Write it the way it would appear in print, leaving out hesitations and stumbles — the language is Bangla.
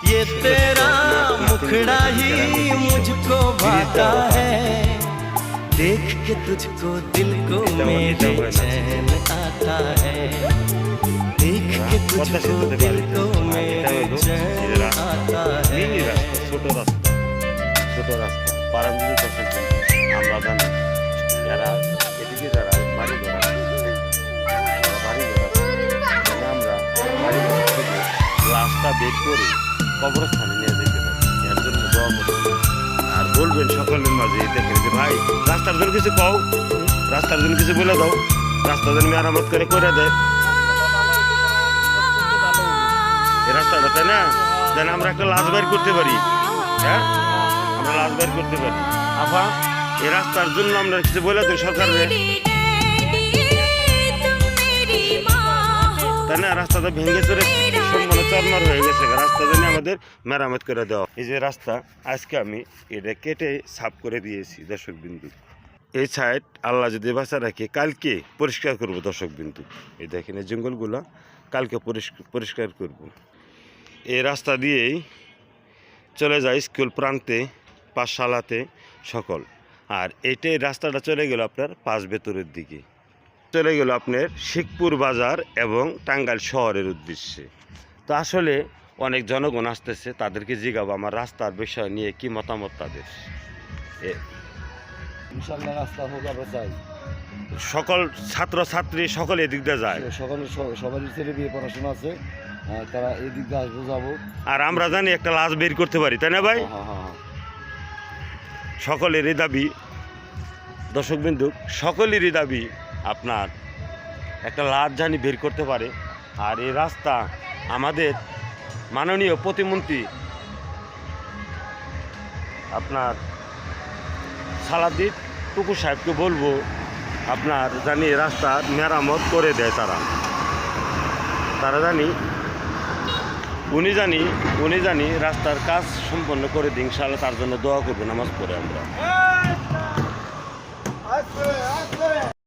ये तेरा मुखड़ा ही मुझको भाता है, देख के तुझको दिल को मेरे चैन आता है, देख के तुझको दिल को मेरे चैन आता है। ছোট রাস্তা পারামদিকে দর্শক আমরা জানি যারা এদিকে যারা বাড়ি ঘর আছে আমরা বাড়ি ঘর থেকে লাশটা বের করে কবরস্থানে নিয়ে যেতে পারি। এর জন্য দোয়া করছি আর বলবেন সকলের মাঝে দেখেন যে ভাই রাস্তার জন্য কিছু কও, রাস্তার জন্য কিছু বলে দাও, রাস্তার জন্য মেরামত করে দেয় এই রাস্তাটা, তাই না? যেন আমরা একটা লাশ বের করতে পারি। হ্যাঁ, আমরা লাশ বের করতে পারি। আপা এই রাস্তার জন্য আমরা কিছু বলে দিই সরকারের, তাই না? রাস্তাটা ভেঙে চড়ে সম্পূর্ণ চরমার হয়ে গেছে, রাস্তা জন্য আমাদের মেরামত করে দেওয়া। এই যে রাস্তা আজকে আমি এটা কেটে সাফ করে দিয়েছি দর্শক বিন্দু। এই সাইড আল্লাহ যদি বাঁচা রাখে কালকে পরিষ্কার করব দর্শক বিন্দু। এই দেখেন এই জঙ্গলগুলো কালকে পরিষ্কার করব। এই রাস্তা দিয়েই চলে যায় স্কুল প্রান্তে, পাঠশালাতে সকল। আর এইটাই রাস্তাটা চলে গেল আপনার পাঁচ ভেতরের দিকে, চলে গেল আপনার শিখপুর বাজার এবং টাঙ্গাইল শহরের উদ্দেশ্যে। তো আসলে অনেক জনগণ আসতেছে, তাদেরকে জিজ্ঞাবো আমার রাস্তার বিষয় নিয়ে কি মতামত তাদের। ইনশাআল্লাহ রাস্তা হোক, আমরা চাই সকল ছাত্রছাত্রী সকলে এদিক দিয়ে যায়, সবারই ছেলে বিয়ে পড়াশোনা আছে, তারা এই দিক দিয়ে আসবো যাবো। আর আমরা জানি একটা লাশ বের করতে পারি, তাই না ভাই? সকলেরই দাবি দর্শকবিন্দু, সকলেরই দাবি আপনার একটা লাশ জানি বের করতে পারে। আর এই রাস্তা আমাদের মাননীয় প্রতিমন্ত্রী আপনার সালাদিন টুকু সাহেবকে বলবো আপনার জানি রাস্তার মেরামত করে দেয় তারা জানি উনি জানি রাস্তার কাজ সম্পন্ন করে দিন। ইনশাআল্লাহ তার জন্য দোয়া করবো নামাজ পড়ে আমরা।